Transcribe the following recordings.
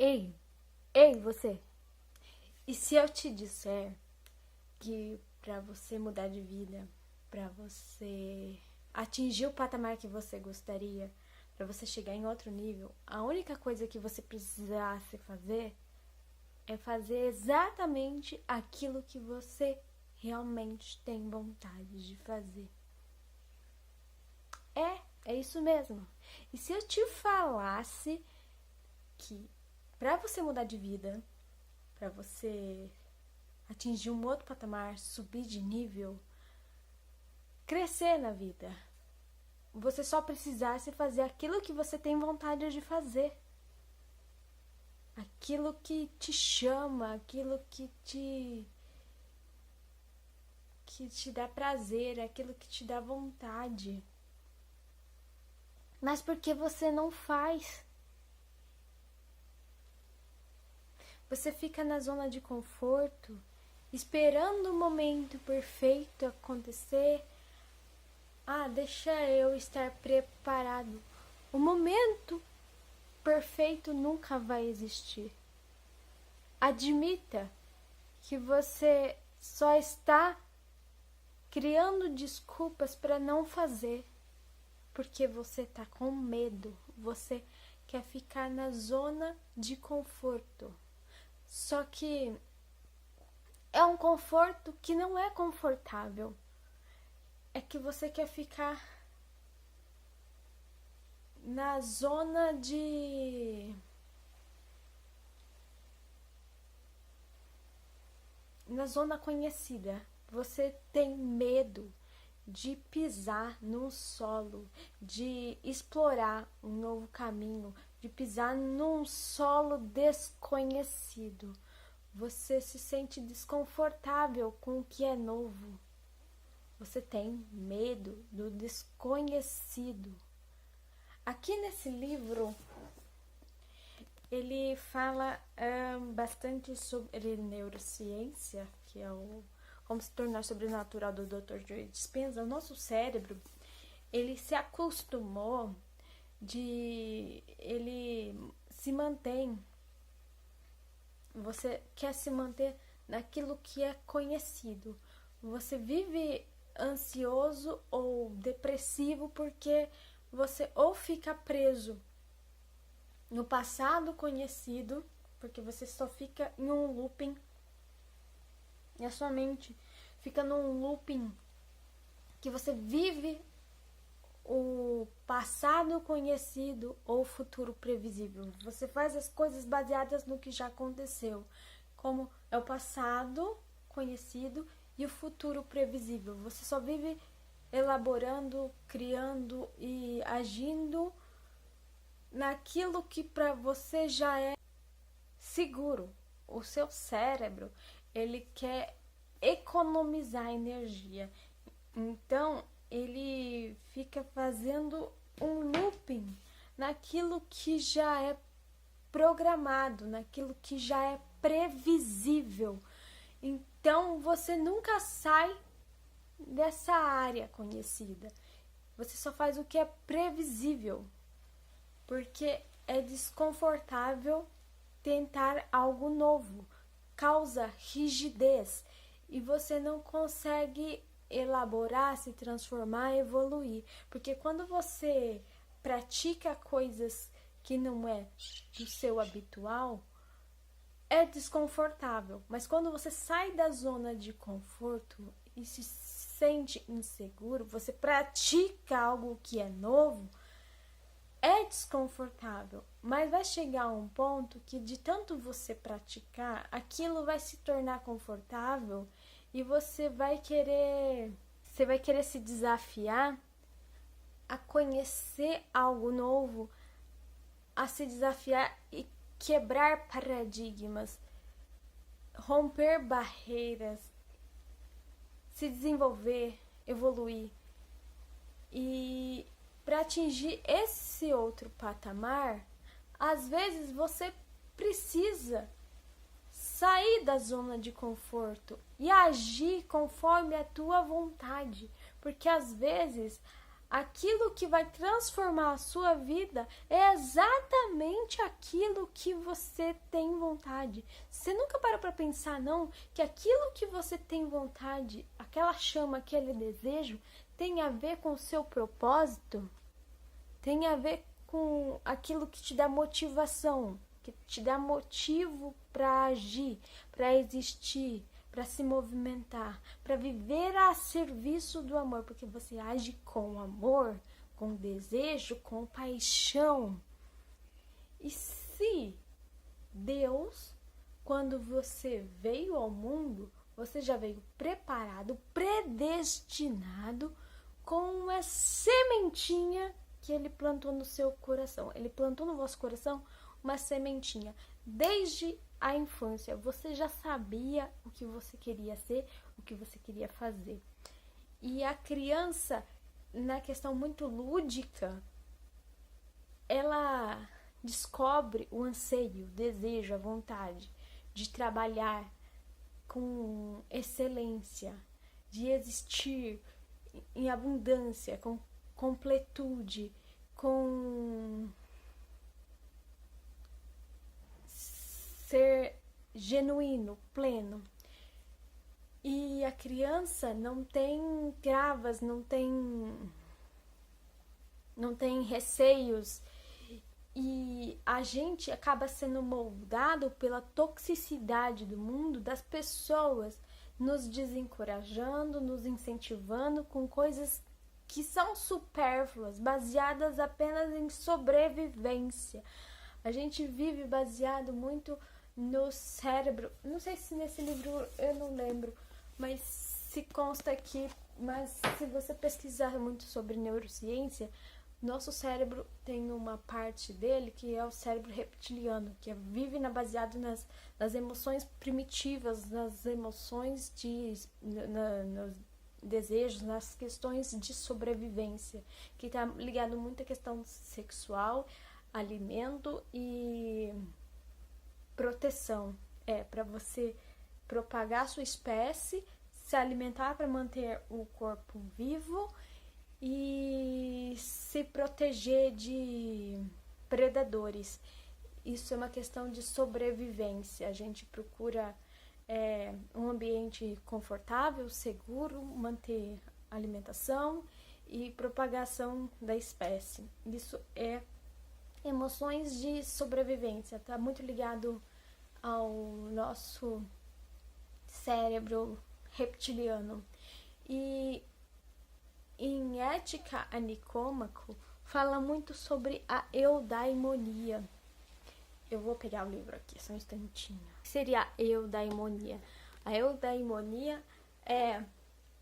Ei, ei, você! E se eu te disser que para você mudar de vida, para você atingir o patamar que você gostaria, para você chegar em outro nível, a única coisa que você precisasse fazer é fazer exatamente aquilo que você realmente tem vontade de fazer. É isso mesmo. E se eu te falasse que para você mudar de vida, para você atingir um outro patamar, subir de nível, crescer na vida, você só precisasse fazer aquilo que você tem vontade de fazer. Aquilo que te chama, aquilo que te dá prazer, aquilo que te dá vontade. Mas por que você não faz? Você fica na zona de conforto, esperando o momento perfeito acontecer. Deixa eu estar preparado. O momento perfeito nunca vai existir. Admita que você só está criando desculpas para não fazer, porque você está com medo, você quer ficar na zona de conforto. Só que é um conforto que não é confortável. É que você quer ficar na zona conhecida. Você tem medo de pisar num solo, de explorar um novo caminho, de pisar num solo desconhecido. Você se sente desconfortável com o que é novo. Você tem medo do desconhecido. Aqui nesse livro, ele fala bastante sobre neurociência, que é o Como se tornar sobrenatural, do Dr. Joe Dispenza. O nosso cérebro, ele se acostumou ele se mantém, você quer se manter naquilo que é conhecido. Você vive ansioso ou depressivo porque você ou fica preso no passado conhecido, porque você só fica em um looping, e a sua mente fica num looping que você vive o passado conhecido ou o futuro previsível. Você faz as coisas baseadas no que já aconteceu, como é o passado conhecido e o futuro previsível. Você só vive elaborando, criando e agindo naquilo que para você já é seguro. O seu cérebro, ele quer economizar energia. Então, ele fica fazendo um looping naquilo que já é programado, naquilo que já é previsível. Então, você nunca sai dessa área conhecida. Você só faz o que é previsível, porque é desconfortável tentar algo novo, causa rigidez e você não consegue elaborar, se transformar, evoluir. Porque quando você pratica coisas que não é do seu habitual, é desconfortável. Mas quando você sai da zona de conforto e se sente inseguro, você pratica algo que é novo, é desconfortável, mas vai chegar a um ponto que de tanto você praticar, aquilo vai se tornar confortável e você vai querer se desafiar a conhecer algo novo, a se desafiar e quebrar paradigmas, romper barreiras, se desenvolver, evoluir. E para atingir esse outro patamar, às vezes você precisa sair da zona de conforto e agir conforme a tua vontade, porque às vezes aquilo que vai transformar a sua vida é exatamente somente aquilo que você tem vontade. Você nunca parou para pensar, não, que aquilo que você tem vontade, aquela chama, aquele desejo, tem a ver com o seu propósito? Tem a ver com aquilo que te dá motivação, que te dá motivo para agir, para existir, para se movimentar, para viver a serviço do amor, porque você age com amor, com desejo, com paixão. E se Deus, quando você veio ao mundo, você já veio preparado, predestinado com uma sementinha que ele plantou no seu coração. Ele plantou no vosso coração uma sementinha. Desde a infância, você já sabia o que você queria ser, o que você queria fazer. E a criança, na questão muito lúdica, ela descobre o anseio, o desejo, a vontade de trabalhar com excelência, de existir em abundância, com completude, com ser genuíno, pleno. E a criança não tem travas, não tem receios. E a gente acaba sendo moldado pela toxicidade do mundo, das pessoas, nos desencorajando, nos incentivando com coisas que são supérfluas, baseadas apenas em sobrevivência. A gente vive baseado muito no cérebro. Não sei se nesse livro eu não lembro, mas se consta aqui. Mas se você pesquisar muito sobre neurociência, nosso cérebro tem uma parte dele que é o cérebro reptiliano, que vive baseado nas emoções primitivas, nas emoções nos desejos, nas questões de sobrevivência, que está ligado muito à questão sexual, alimento e proteção. Para você propagar a sua espécie, se alimentar para manter o corpo vivo e se proteger de predadores. Isso é uma questão de sobrevivência. A gente procura um ambiente confortável, seguro, manter alimentação e propagação da espécie. Isso é emoções de sobrevivência, está muito ligado ao nosso cérebro reptiliano. E em Ética a Nicômaco fala muito sobre a eudaimonia. Eu vou pegar o livro aqui, só um instantinho. O que seria a eudaimonia? A eudaimonia é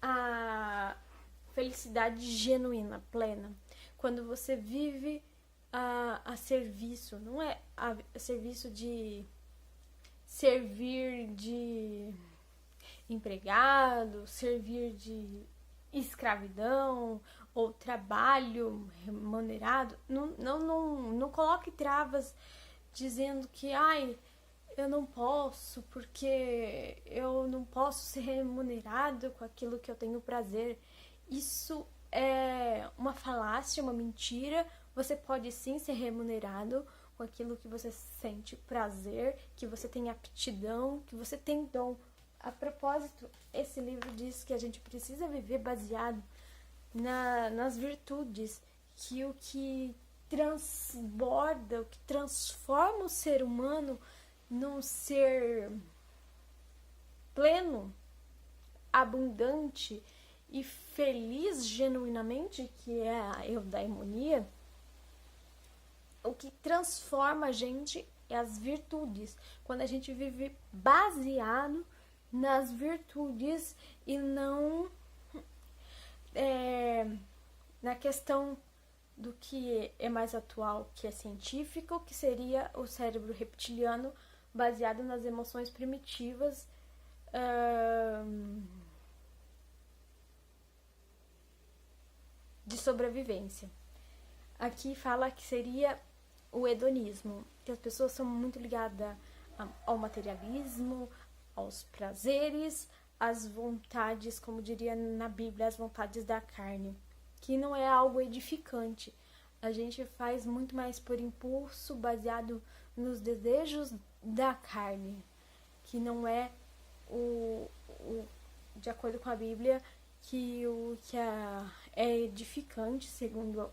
a felicidade genuína, plena. Quando você vive a serviço, não é a serviço de servir de empregado, servir de escravidão ou trabalho remunerado. Não coloque travas dizendo que eu não posso porque eu não posso ser remunerado com aquilo que eu tenho prazer. Isso é uma falácia, uma mentira. Você pode sim ser remunerado com aquilo que você sente prazer, que você tem aptidão, que você tem dom. A propósito, esse livro diz que a gente precisa viver baseado nas virtudes, que o que transborda, o que transforma o ser humano num ser pleno, abundante e feliz genuinamente, que é a eudaimonia, o que transforma a gente é as virtudes. Quando a gente vive baseado nas virtudes e não na questão do que é mais atual, que é científico, que seria o cérebro reptiliano baseado nas emoções primitivas de sobrevivência. Aqui fala que seria o hedonismo, que as pessoas são muito ligadas ao materialismo, aos prazeres, às vontades, como diria na Bíblia, as vontades da carne, que não é algo edificante. A gente faz muito mais por impulso, baseado nos desejos da carne, que não é de acordo com a Bíblia, que o que é edificante, segundo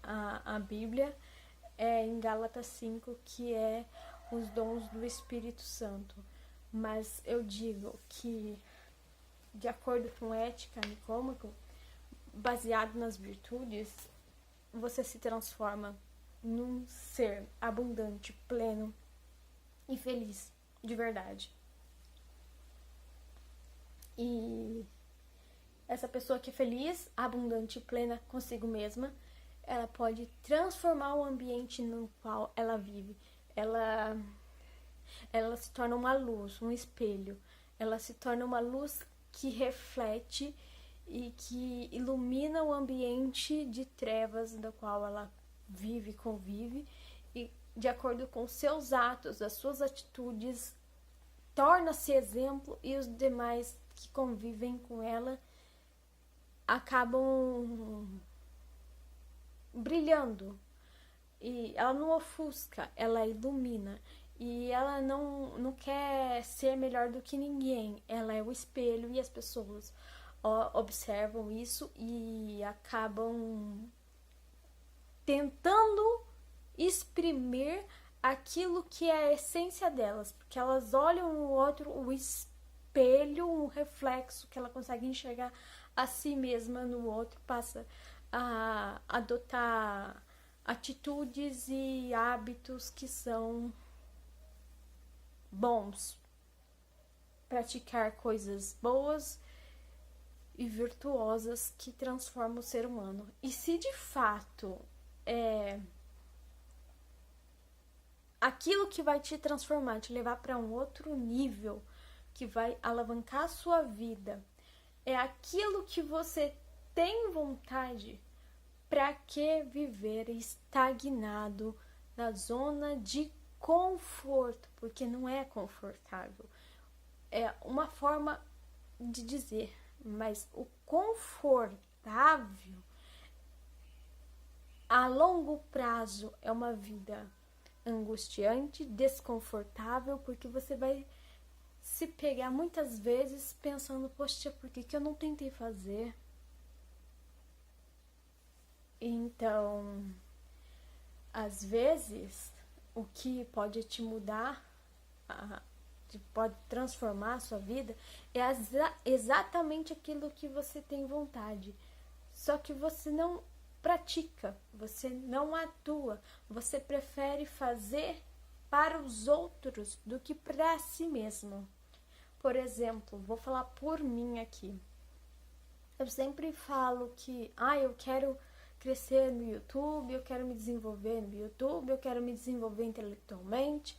a Bíblia, é em Gálatas 5, que é os dons do Espírito Santo. Mas eu digo que, de acordo com ética nicômaco, baseado nas virtudes, você se transforma num ser abundante, pleno e feliz, de verdade. E essa pessoa que é feliz, abundante e plena consigo mesma, ela pode transformar o ambiente no qual ela vive. Ela se torna uma luz, um espelho. Ela se torna uma luz que reflete e que ilumina o ambiente de trevas do qual ela vive, convive, e de acordo com seus atos, as suas atitudes, torna-se exemplo, e os demais que convivem com ela acabam brilhando. E ela não ofusca, ela ilumina. E ela não quer ser melhor do que ninguém. Ela é o espelho, e as pessoas observam isso e acabam tentando exprimir aquilo que é a essência delas, porque elas olham o outro, o espelho, um reflexo que ela consegue enxergar a si mesma no outro, passa a adotar atitudes e hábitos que são bons, praticar coisas boas e virtuosas que transformam o ser humano. E se de fato aquilo que vai te transformar, te levar para um outro nível, que vai alavancar a sua vida, é aquilo que você tem vontade, para que viver estagnado na zona de conforto? Porque não é confortável. É uma forma de dizer, mas o confortável a longo prazo é uma vida angustiante, desconfortável, porque você vai se pegar muitas vezes pensando, poxa, por que eu não tentei fazer? Então, às vezes, o que pode te mudar, pode transformar a sua vida, é exatamente aquilo que você tem vontade. Só que você não pratica, você não atua, você prefere fazer para os outros do que para si mesmo. Por exemplo, vou falar por mim aqui. Eu sempre falo que, eu quero crescer no YouTube, eu quero me desenvolver no YouTube, eu quero me desenvolver intelectualmente,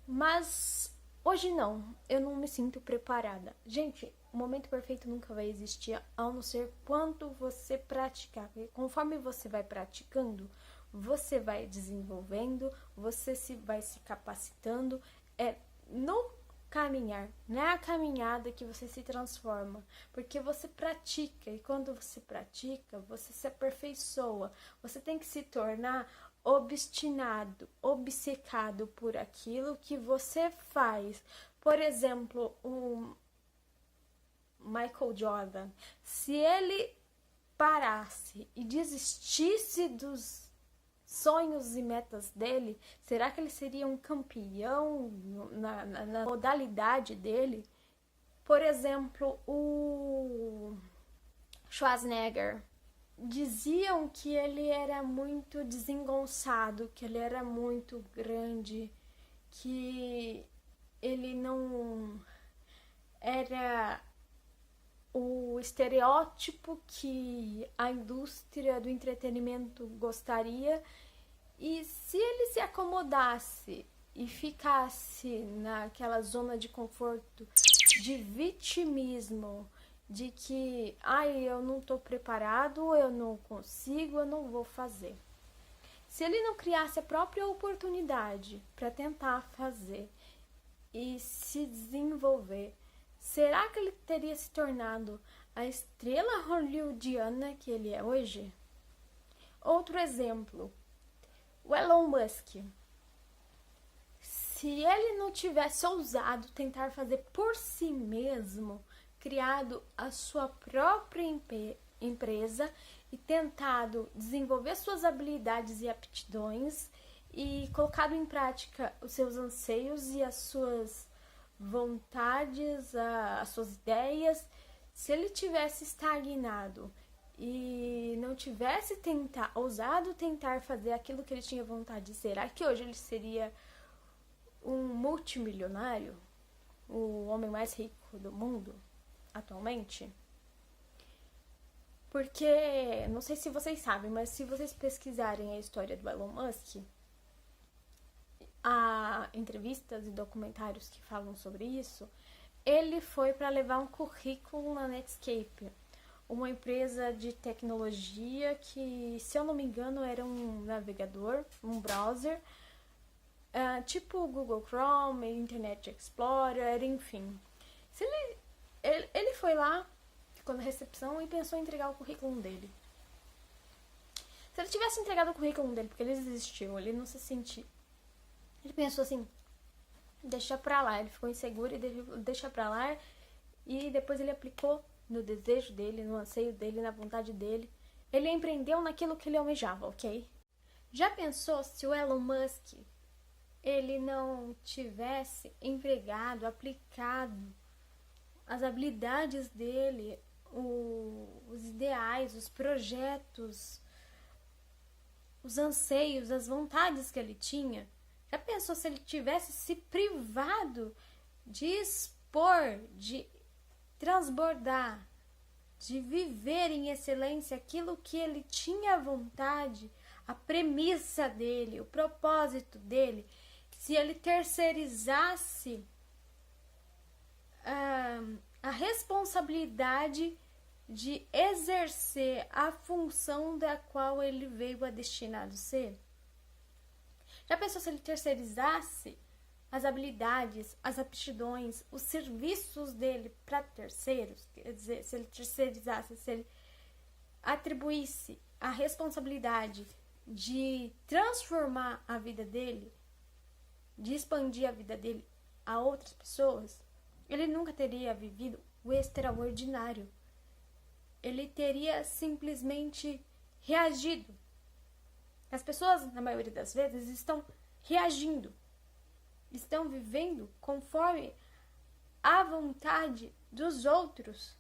mas hoje não, eu não me sinto preparada. Gente, o momento perfeito nunca vai existir, a não ser quanto você praticar. Porque conforme você vai praticando, você vai desenvolvendo, você vai se capacitando. É no caminhar, não é a caminhada que você se transforma, porque você pratica, e quando você pratica, você se aperfeiçoa. Você tem que se tornar obstinado, obcecado por aquilo que você faz. Por exemplo, o Michael Jordan, se ele parasse e desistisse dos sonhos e metas dele, será que ele seria um campeão na modalidade dele? Por exemplo, o Schwarzenegger, diziam que ele era muito desengonçado, que ele era muito grande, que ele não era o estereótipo que a indústria do entretenimento gostaria. E se ele se acomodasse e ficasse naquela zona de conforto, de vitimismo, de que eu não estou preparado, eu não consigo, eu não vou fazer. Se ele não criasse a própria oportunidade para tentar fazer e se desenvolver, será que ele teria se tornado a estrela hollywoodiana que ele é hoje? Outro exemplo, o Elon Musk. Se ele não tivesse ousado tentar fazer por si mesmo, criado a sua própria empresa e tentado desenvolver suas habilidades e aptidões e colocado em prática os seus anseios e as suas vontades, as suas ideias, se ele tivesse estagnado e não tivesse ousado tentar fazer aquilo que ele tinha vontade de ser, será que hoje ele seria um multimilionário? O homem mais rico do mundo atualmente? Porque, não sei se vocês sabem, mas se vocês pesquisarem a história do Elon Musk, há entrevistas e documentários que falam sobre isso, ele foi para levar um currículo na Netscape, uma empresa de tecnologia que, se eu não me engano, era um navegador, um browser, tipo o Google Chrome, Internet Explorer, enfim. Ele foi lá, ficou na recepção e pensou em entregar o currículo dele. Se ele tivesse entregado o currículo dele, porque ele desistiu, ele não se sentia... Ele pensou assim, deixa pra lá. Ele ficou inseguro e deixa pra lá. E depois ele aplicou no desejo dele, no anseio dele, na vontade dele. Ele empreendeu naquilo que ele almejava, ok? Já pensou se o Elon Musk, ele não tivesse empregado, aplicado as habilidades dele, os ideais, os projetos, os anseios, as vontades que ele tinha? Já pensou se ele tivesse se privado de expor, de transbordar, de viver em excelência aquilo que ele tinha vontade, a premissa dele, o propósito dele? Se ele terceirizasse a responsabilidade de exercer a função da qual ele veio a destinado ser? Já pensou se ele terceirizasse as habilidades, as aptidões, os serviços dele para terceiros? Quer dizer, se ele terceirizasse, se ele atribuísse a responsabilidade de transformar a vida dele, de expandir a vida dele a outras pessoas, ele nunca teria vivido o extraordinário. Ele teria simplesmente reagido. As pessoas, na maioria das vezes, estão reagindo, estão vivendo conforme a vontade dos outros,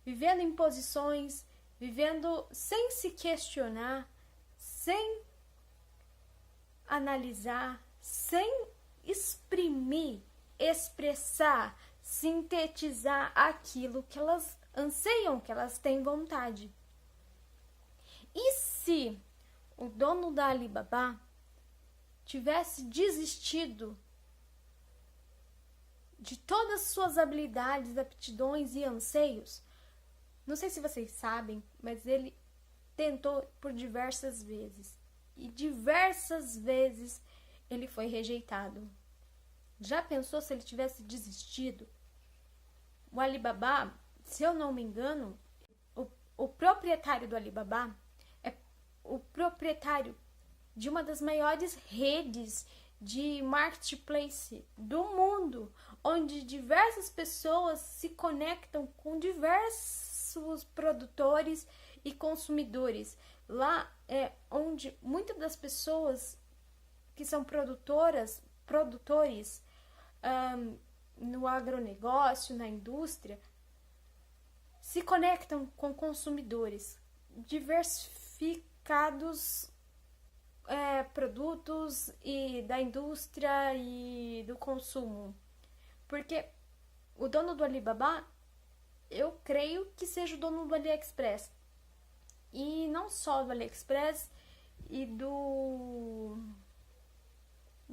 vivendo em posições, vivendo sem se questionar, sem analisar, sem exprimir, expressar, sintetizar aquilo que elas anseiam, que elas têm vontade. E se o dono da Alibaba tivesse desistido de todas as suas habilidades, aptidões e anseios? Não sei se vocês sabem, mas ele tentou por diversas vezes. E diversas vezes ele foi rejeitado. Já pensou se ele tivesse desistido? O Alibaba, se eu não me engano, o proprietário do Alibaba é o proprietário de uma das maiores redes de marketplace do mundo, onde diversas pessoas se conectam com diversos produtores e consumidores. Lá é onde muitas das pessoas que são produtores no agronegócio, na indústria, se conectam com consumidores diversificados, produtos e da indústria e do consumo. Porque o dono do Alibaba, eu creio que seja o dono do AliExpress. E não só do AliExpress e do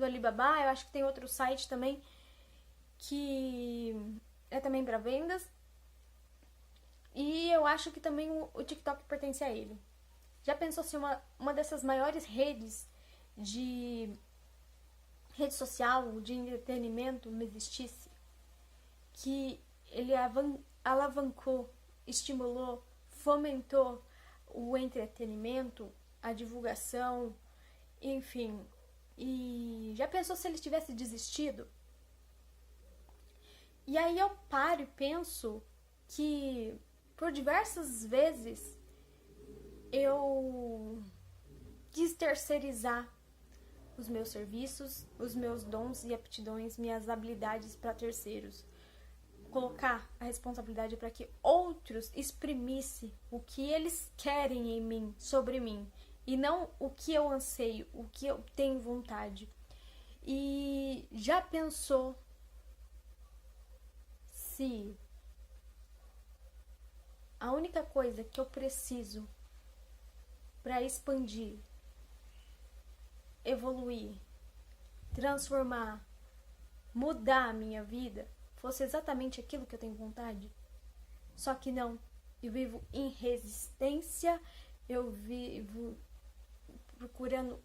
Alibaba, eu acho que tem outro site também que é também para vendas. E eu acho que também o TikTok pertence a ele. Já pensou se uma dessas maiores redes de rede social, de entretenimento não existisse? Que ele alavancou, estimulou, fomentou o entretenimento a divulgação, enfim. E já pensou se ele tivesse desistido? E aí eu paro e penso que por diversas vezes eu quis terceirizar os meus serviços, os meus dons e aptidões, minhas habilidades para terceiros. Colocar a responsabilidade para que outros exprimissem o que eles querem em mim, sobre mim, e não o que eu anseio, o que eu tenho vontade. E já pensou se a única coisa que eu preciso para expandir, evoluir, transformar, mudar a minha vida fosse exatamente aquilo que eu tenho vontade? Só que não. Eu vivo em resistência, eu vivo procurando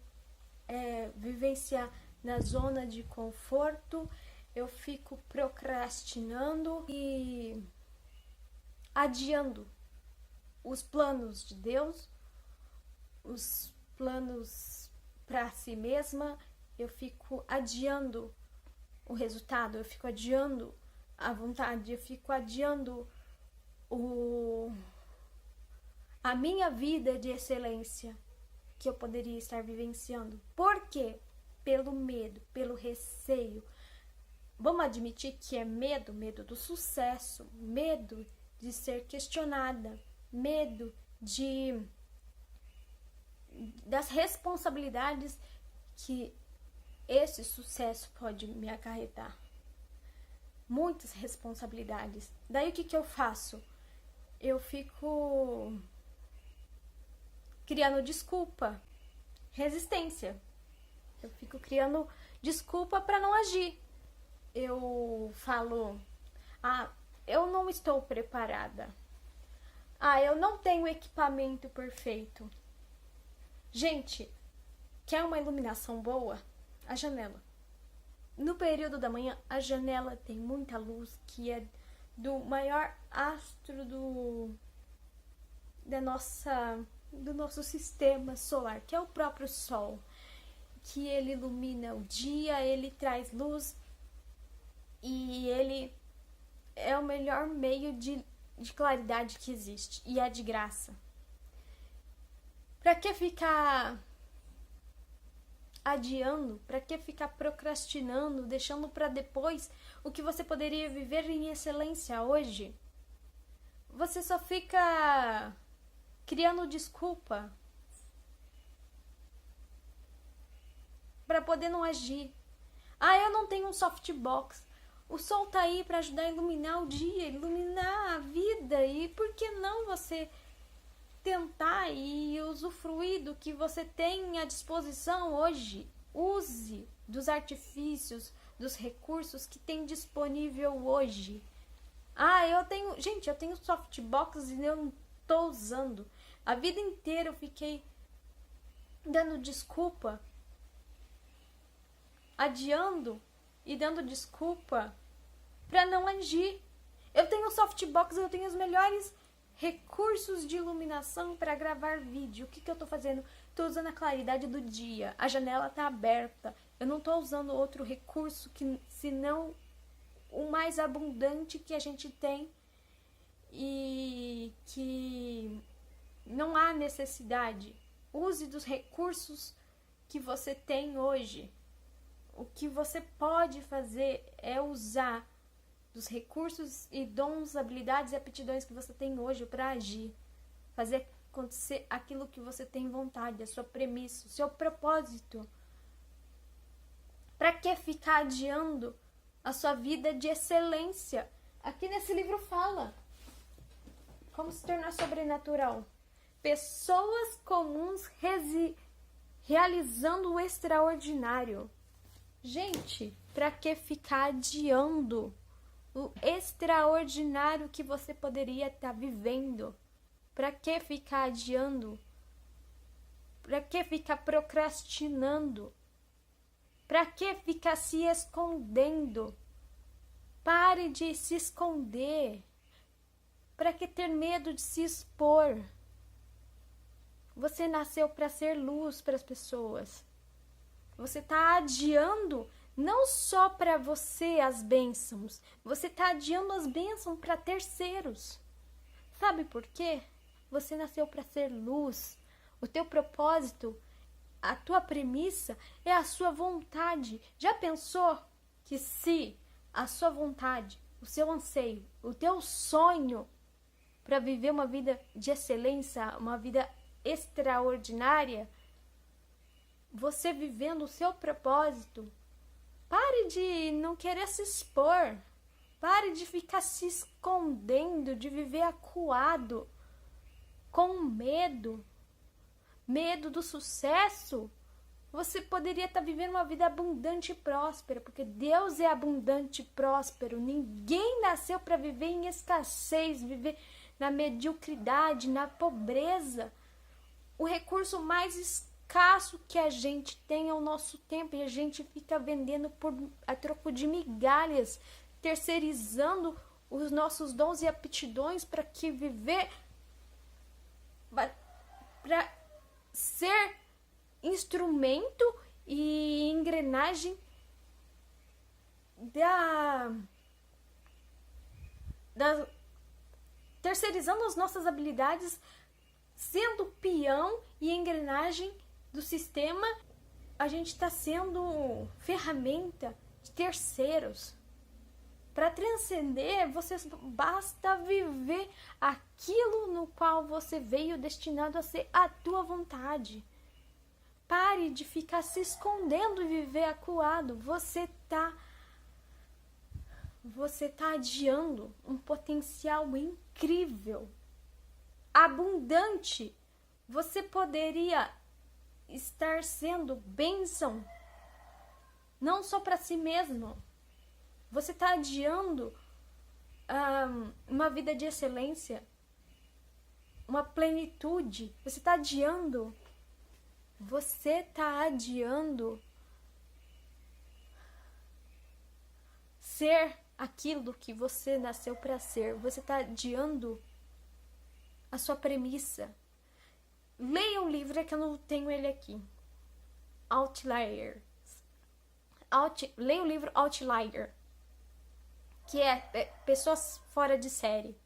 vivenciar na zona de conforto, eu fico procrastinando e adiando os planos de Deus, os planos para si mesma, eu fico adiando o resultado, eu fico adiando a vontade, eu fico adiando a minha vida de excelência que eu poderia estar vivenciando. Por quê? Pelo medo, pelo receio. Vamos admitir que é medo do sucesso, medo de ser questionada, medo das responsabilidades que esse sucesso pode me acarretar. Muitas responsabilidades. Daí o que eu faço? Eu fico criando desculpa, resistência. Eu fico criando desculpa para não agir. Eu falo, eu não estou preparada. Eu não tenho equipamento perfeito. Gente, quer uma iluminação boa? A janela. No período da manhã, a janela tem muita luz, que é do maior astro do nosso sistema solar, que é o próprio Sol, que ele ilumina o dia, ele traz luz e ele é o melhor meio de claridade que existe, e é de graça. Pra que ficar adiando? Pra que ficar procrastinando, deixando pra depois o que você poderia viver em excelência hoje? Você só fica criando desculpa pra poder não agir. Eu não tenho um softbox. O sol tá aí pra ajudar a iluminar o dia, iluminar a vida. E por que não você tentar e usufruir do que você tem à disposição hoje? Use dos artifícios, dos recursos que tem disponível hoje. Eu tenho softbox e eu não tô usando. A vida inteira eu fiquei dando desculpa, adiando e dando desculpa para não agir. Eu tenho softbox, eu tenho os melhores recursos de iluminação para gravar vídeo. O que eu tô fazendo? Tô usando a claridade do dia. A janela tá aberta. Eu não tô usando outro recurso que senão o mais abundante que a gente tem e que não há necessidade. Use dos recursos que você tem hoje. O que você pode fazer é usar dos recursos e dons, habilidades e aptidões que você tem hoje para agir. Fazer acontecer aquilo que você tem vontade, a sua premissa, o seu propósito. Para que ficar adiando a sua vida de excelência? Aqui nesse livro fala como se tornar sobrenatural. Pessoas comuns realizando o extraordinário. Gente, para que ficar adiando o extraordinário que você poderia estar vivendo? Para que ficar adiando? Para que ficar procrastinando? Para que ficar se escondendo? Pare de se esconder. Para que ter medo de se expor? Você nasceu para ser luz para as pessoas. Você está adiando não só para você as bênçãos, você está adiando as bênçãos para terceiros. Sabe por quê? Você nasceu para ser luz. O teu propósito, a tua premissa é a sua vontade. Já pensou que se a sua vontade, o seu anseio, o teu sonho para viver uma vida de excelência, uma vida extraordinária, você vivendo o seu propósito, pare de não querer se expor, pare de ficar se escondendo, de viver acuado, com medo do sucesso. Você poderia estar vivendo uma vida abundante e próspera, porque Deus é abundante e próspero. Ninguém nasceu para viver em escassez, viver na mediocridade, na pobreza. O recurso mais escasso que a gente tem é o nosso tempo, e a gente fica vendendo a troco de migalhas, terceirizando os nossos dons e aptidões para que viver, para ser instrumento e engrenagem terceirizando as nossas habilidades, sendo peão e engrenagem do sistema. A gente está sendo ferramenta de terceiros. Para transcender, você basta viver aquilo no qual você veio destinado a ser a tua vontade. Pare de ficar se escondendo e viver acuado. Você tá adiando um potencial incrível, abundante. Você poderia estar sendo bênção, não só para si mesmo. Você está adiando uma vida de excelência, uma plenitude. Você está adiando ser aquilo que você nasceu para ser. Você está adiando a sua premissa. Leia o livro, que eu não tenho ele aqui. Outliers. Leia o livro Outlier, que é pessoas fora de série.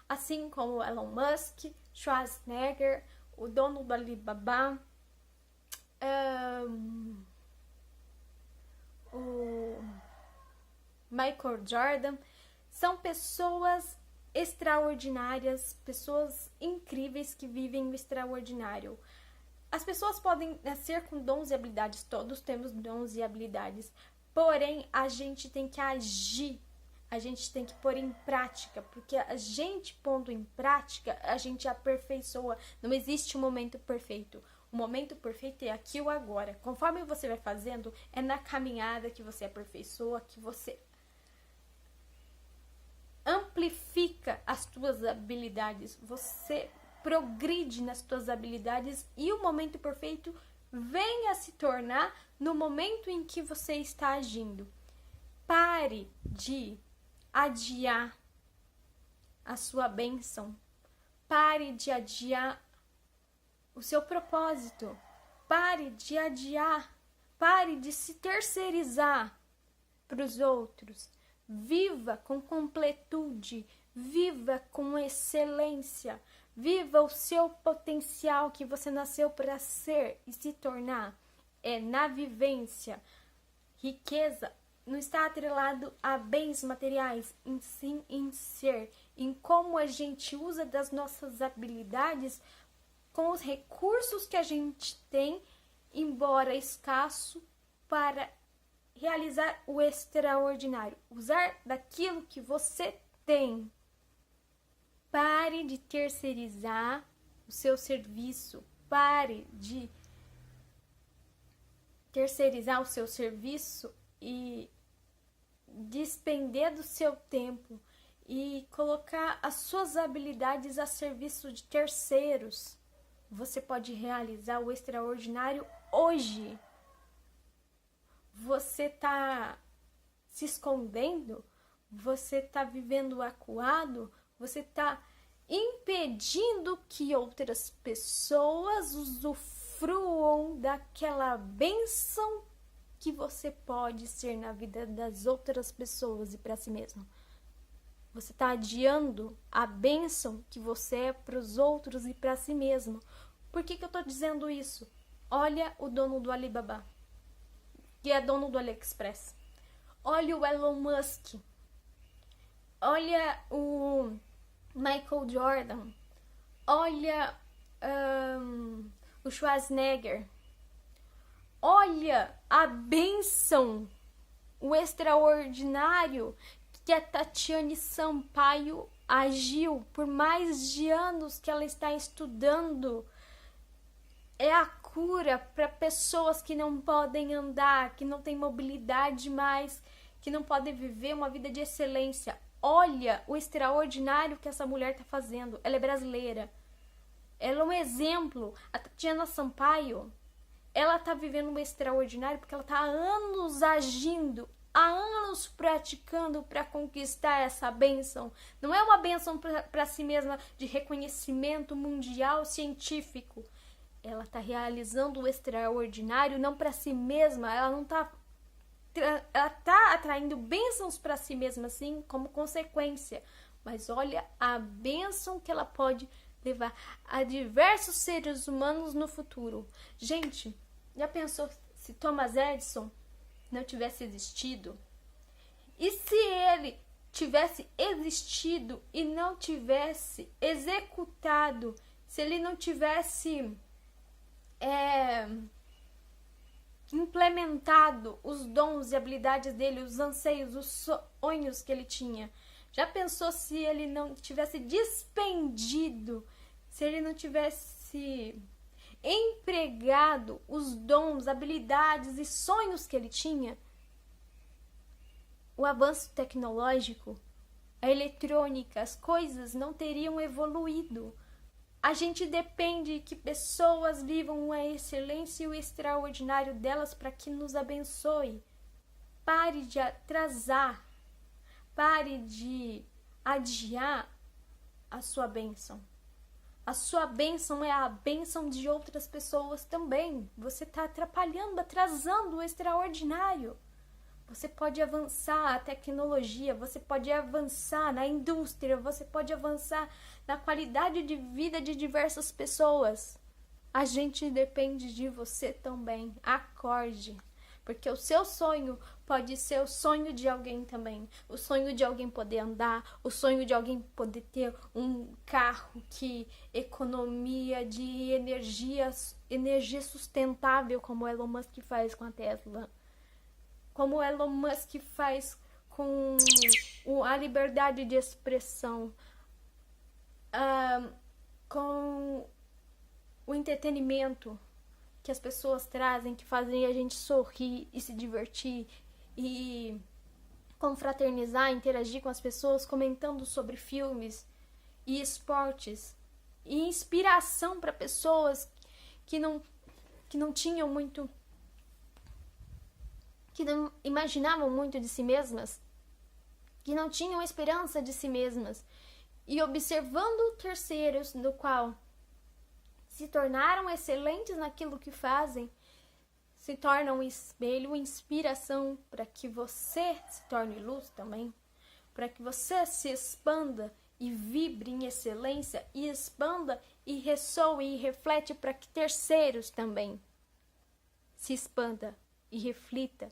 Assim como Elon Musk, Schwarzenegger, o dono do Alibaba, o Michael Jordan. São pessoas extraordinárias, pessoas incríveis que vivem o extraordinário. As pessoas podem nascer com dons e habilidades, todos temos dons e habilidades, porém a gente tem que agir, a gente tem que pôr em prática, porque a gente pondo em prática, a gente aperfeiçoa. Não existe um momento perfeito. O momento perfeito é aqui ou agora. Conforme você vai fazendo, é na caminhada que você aperfeiçoa, que você amplifica as tuas habilidades, você progride nas tuas habilidades, e o momento perfeito vem a se tornar no momento em que você está agindo. Pare de adiar a sua bênção, pare de adiar o seu propósito, pare de adiar, pare de se terceirizar para os outros. Viva com completude, viva com excelência, viva o seu potencial que você nasceu para ser e se tornar. É na vivência. Riqueza não está atrelado a bens materiais, sim em ser, em como a gente usa das nossas habilidades com os recursos que a gente tem, embora escasso, para realizar o extraordinário. Usar daquilo que você tem. Pare de terceirizar o seu serviço. Pare de terceirizar o seu serviço e despender do seu tempo e colocar as suas habilidades a serviço de terceiros. Você pode realizar o extraordinário hoje. Você está se escondendo? Você está vivendo acuado? Você está impedindo que outras pessoas usufruam daquela bênção que você pode ser na vida das outras pessoas e para si mesmo. Você está adiando a bênção que você é para os outros e para si mesmo. Por que eu estou dizendo isso? Olha o dono do Alibaba, que é dono do AliExpress. Olha o Elon Musk. Olha o Michael Jordan. Olha o Schwarzenegger. Olha a bênção, o extraordinário que a Tatiane Sampaio agiu por mais de anos que ela está estudando. É a cura para pessoas que não podem andar, que não têm mobilidade mais, que não podem viver uma vida de excelência. Olha o extraordinário que essa mulher está fazendo. Ela é brasileira. Ela é um exemplo. A Tatiana Sampaio, ela está vivendo um extraordinário porque ela está há anos agindo, há anos praticando para conquistar essa bênção. Não é uma bênção para si mesma de reconhecimento mundial científico. Ela está realizando o extraordinário não para si mesma. Ela está atraindo bênçãos para si mesma, assim, como consequência. Mas olha a bênção que ela pode levar a diversos seres humanos no futuro. Gente, já pensou se Thomas Edison não tivesse existido? E se ele tivesse existido e não tivesse executado, se ele não tivesse implementado os dons e habilidades dele, os anseios, os sonhos que ele tinha? Já pensou se ele não tivesse despendido, se ele não tivesse empregado os dons, habilidades e sonhos que ele tinha? O avanço tecnológico, a eletrônica, as coisas não teriam evoluído. A gente depende que pessoas vivam a excelência e o extraordinário delas para que nos abençoe. Pare de atrasar. Pare de adiar a sua bênção. A sua bênção é a bênção de outras pessoas também. Você está atrapalhando, atrasando o extraordinário. Você pode avançar a tecnologia, você pode avançar na indústria, você pode avançar na qualidade de vida de diversas pessoas. A gente depende de você também. Acorde. Porque o seu sonho pode ser o sonho de alguém também. O sonho de alguém poder andar, o sonho de alguém poder ter um carro que economia de energia sustentável, como o Elon Musk faz com a Tesla. Como o Elon Musk faz com a liberdade de expressão, com o entretenimento que as pessoas trazem, que fazem a gente sorrir e se divertir e confraternizar, interagir com as pessoas, comentando sobre filmes e esportes, e inspiração para pessoas que não tinham muito, que não imaginavam muito de si mesmas, que não tinham esperança de si mesmas, e observando terceiros no qual se tornaram excelentes naquilo que fazem, se tornam um espelho, inspiração para que você se torne luz também, para que você se expanda e vibre em excelência, e expanda e ressoe e reflete para que terceiros também se expanda e reflita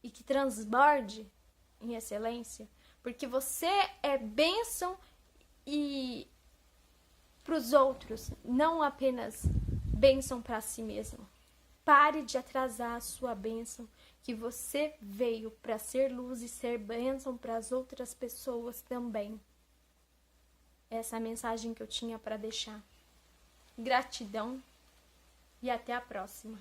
e que transborde em excelência, porque você é bênção e para os outros, não apenas bênção para si mesmo. Pare de atrasar a sua bênção, que você veio para ser luz e ser bênção para as outras pessoas também. Essa é a mensagem que eu tinha para deixar. Gratidão e até a próxima.